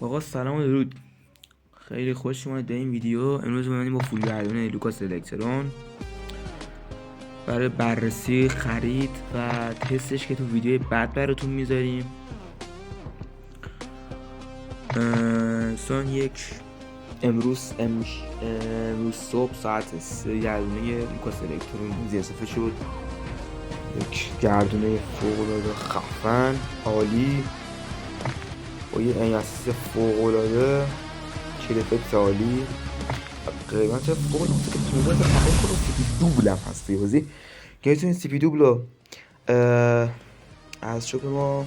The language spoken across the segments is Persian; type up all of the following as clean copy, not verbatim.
آقا سلام و درود. خیلی خوش اومد به این ویدیو. امروز اومدیم با فول گردون لوکاس الکترون برای بررسی خرید و تستش که تو ویدیو بعد براتون میذاریم. امروز صبح ساعت 3 گردونه لوکاس الکترون اضافه شد. یک گردونه فوق‌العاده خفن عالی با یه انعکاس فوق‌العاده، کلیفکت عالی، قیمت فوق‌العاده که 15 تا تقریبا خود سی پی دوبل هم هست توی بازی که میتونید سی پی دوبل رو از شاپ ما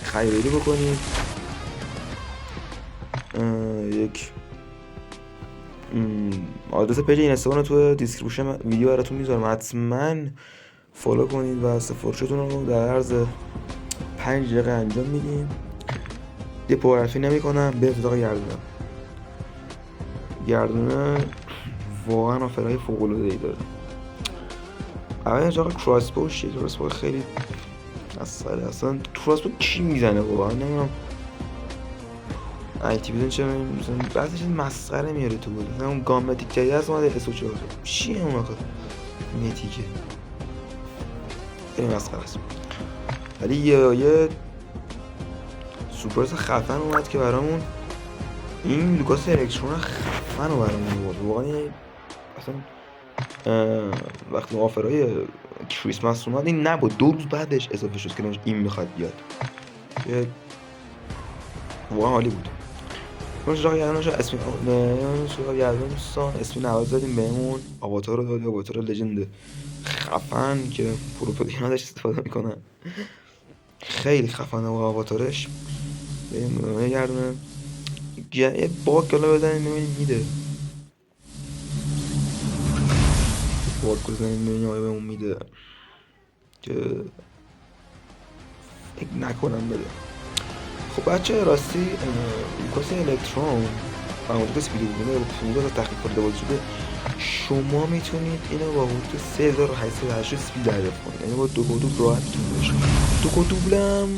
خریداری بکنید. یک آدرس پیج اینستاگرام رو تو دیسکریپشن ویدیو براتون میذارم، حتما فالو کنید و سفارشتون رو در عرض 5 دقیقه انجام میدیم. یه پرحرفی نمی کنم به اتاق گردونه واقعا آفرهای فوق‌العاده‌ای داره. اولش آقا کراسبو خیلی اصلا کراسبو کی میزنه واقعا نمیدونم. اکتیویژن چه مثلا بعضیش مسخره میاره تو بود. مثلا اون گامتیک جدید از اومده اس 4 چیه اون آخه متیکه، خیلی مسخره است. ولی یه سورپرایز خفن اومد که برامون این لوکاس الکترون خفن رو برامون بود واقعا. اصلا وقتی آفرهای کریسمس اومد این نبود، 2 روز بعدش اضافه شد که این میخواد بیاد. یه واقعا عالی بود. اون سراغ گردنش دوستان اسمی نواز دادیم بهمون، آواتار رو داده، آواتار لژند خفن که پروپودینا داشت استفاده میکنن، خیلی خفنه و آواتارش بهمون گردونه. یه باگ کلا بزنیم ببینیم میده، باگ بزنیم ببینیم آیا بهمون میده که فکر نکنم بده. خب بچه راستی لوکاس الکترون و اونجا سپیدی بودونه با 15 تا تخفیف وارد بازی شده. شما میتونید اینو با حدود 3880 سپید دریافت کنید، یعنی با 2 کدوب راحت میتونید بشه. 2 کدوب هم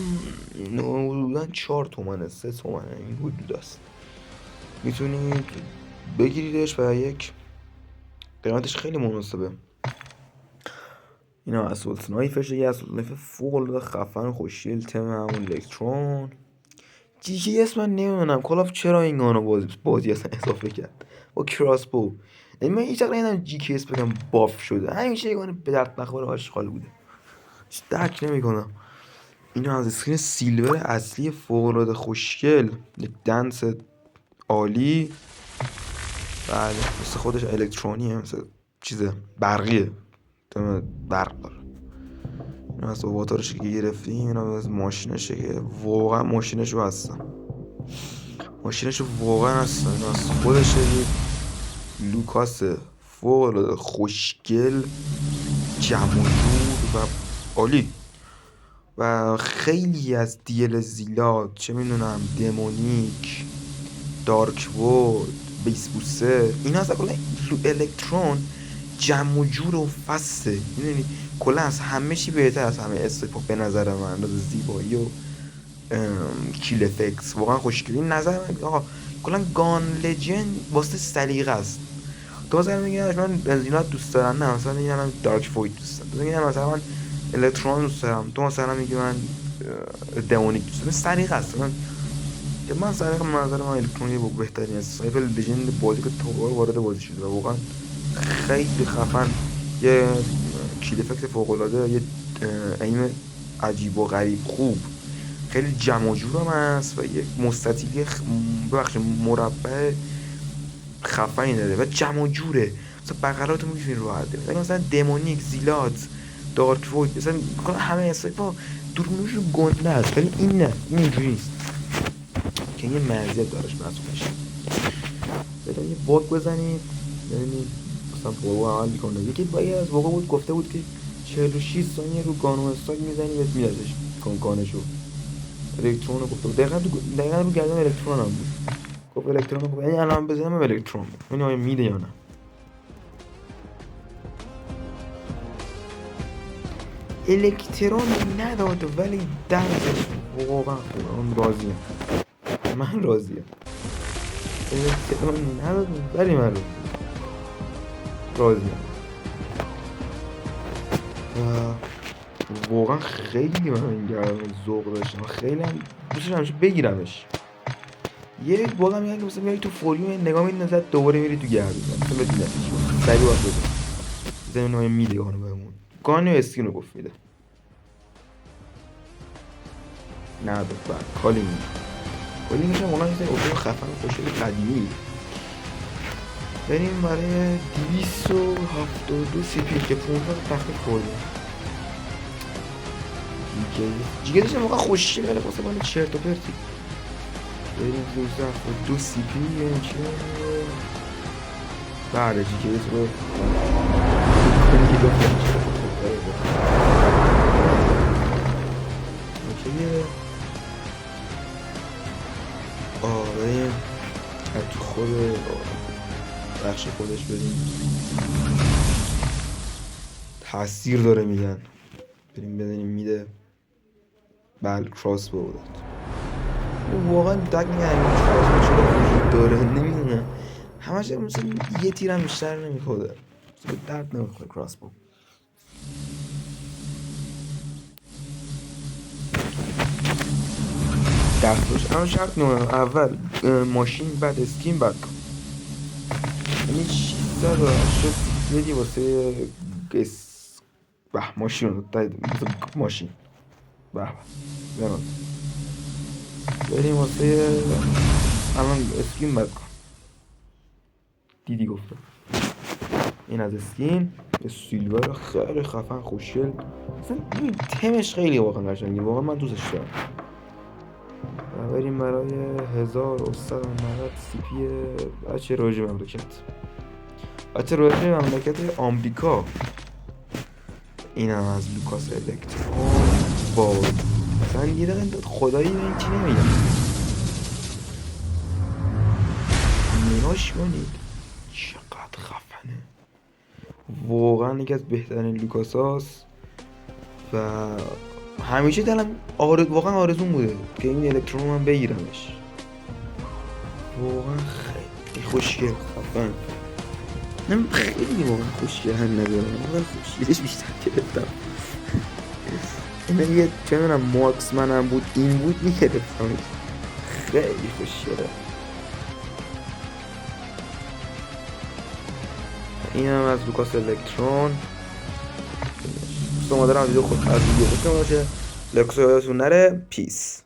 حدودا 4 تومنه 3 تومنه این حدود است، میتونید بگیریدش و یک قیمتش خیلی مناسبه. اینا اسولت نایفشه، یه اسولت نایف فوق‌العاده خفن خوشگل تم همون الکترون. جی اس من نمیدونم کلاف چرا این گانو بازی اصلا اضافه کرد با کراسبو. یعنی من هیچ وقت نمیدونم جی کی اس بگم باف شده، همیشه یه گانو به درد نخوره آشغال بوده، هیچ درک نمیکنم. اینو از اسکرین سیلور اصلی فوق‌العاده خوشگل، یک دنس عالی. بله مثل خودش الکترونیه، مثل چیز برقیه، برق داره. این از اواتارش که گرفتیم، این از ماشینشه که واقعا ماشینشو هستم، ماشینشو واقعا هستم. این از خودشه، یک لوکاس فوق‌العاده خوشگل جمع و جور و عالی. و خیلی از دیل زیلات چه میدونم دمونیک، دارک وود، بیس بوستر، اینا از کلا الکترون جمع و جور و فسته، میدونی کلا از همه چی بهتر از همه استیپا به نظر من، از زیبایی و کیل افکتس واقعا خوشگلی. نظر من آقا کلا گان لجند واسه سلیقه است. تو مثلا میگی من بنزینات دوست دارم، نه مثلا میگی من دارک فوید دوست دارم، تو میگی مثلا من الکترون دوست دارم، تو مثلا میگی من دمونیک دوست دارم. سلیقه است. من سلیقه به نظر من الکترونی با بهترین اسنایپ لجند بازی که تا وارد بازی شده و واقعا خیلی خفن. یه کیل افکت فوق العاده، یه ایم عجیب و غریب خوب، خیلی جمع و جور هم هست و یک مستطیلی مربع خفنی داره و جمع و جوره. مثلا بغلاتو میتونی راحت ببینی، مثلا دمونیک، زیلات، دارک وید، مثلا همه اسنایپا دوربینشون گنده است، ولی این نه، این اینجوری نیست که یه مزیت دارش محسوب میشه. بذار یه باگ بزنید ببینید مثلا پرو عمل میکنه. یکی باید از واقع بود گفته بود که 46 ثانیه رو گانو استاک میزنی بهت میادش گانشو. الکترون رو گفته بود دقیقا رو گردن الکترون هم بود، گفت الکترون رو یعنی الان بزنم الکترون ببین آیا میده یا نه. الکترون نداد ولی درزش واقعا خوبه، اون راضیه. من راضیم. من ندادم ولی من راضیم. واقعا خیلی من این گردن ذوق داشتم، خیلی هم دوستش همیشه بگیرمش. یه واقعا میگن که مثلا میای تو فوریو نگاه می‌کنی نزد دوباره میری تو گردن مثلا بدونش سریع وقت بده زمین میده گانو بهمون گانو اسکین رو گفت میده نه بعد کالینگش هم اونها یه اوپن خفن خوشگل قدیمی. بریم برای 272 سی پی که 500 تخفیف خوردیم. جیگه داشتم واقعا خوشگل ولی واسه من چرت و پرتی. بریم 272 سی پی یعنی چه بله جیگه رو کنی گفتم چرت و پرت اوکیه. بریم تو خود بخش خودش بریم تاثیر داره میگن بریم بدونیم میده. بله کراس بو داد واقعا دک میگن کراس بو چرا وجود داره نمیدونم همش مثلا یه تیرم بیشتر نمیخوره به درد نمیخوره کراس بو. دستش اما شرط نمونم اول ماشین بعد اسکین بعد یعنی 680 میدی واسه ماشین رو ماشین برام بریم واسه الان اسکین بعد کن دیدی گفتم این از اسکین یه سیلور خیلی خفن خوشگل مثلا این تمش خیلی واقعا قشنگه واقعا من دوستش دارم. بریم برای 1190 سی پی بچه راجع مملکت آمریکا. این هم از لوکاس الکترون با مثلا یه دقیقه خدایی به این چی نمیگم نگاش کنید چقدر خفنه واقعا یکی از بهترین لوکاس هاست و همیشه دلم واقعا آرزون بوده که این الکترون رو من بگیرمش واقعا خیلی خوشگل خفن خیلی واقعا خوشگل هم ندارم واقعا خوشگلش بیشتر گرفتم این یه چه میدونم ماکس منم بود این بود میگرفتم خیلی خوشگله. این هم از لوکاس الکترون دوست مادرم ویدیو خود از ویدیو خوشم باشه لکس یادتون نره پیس.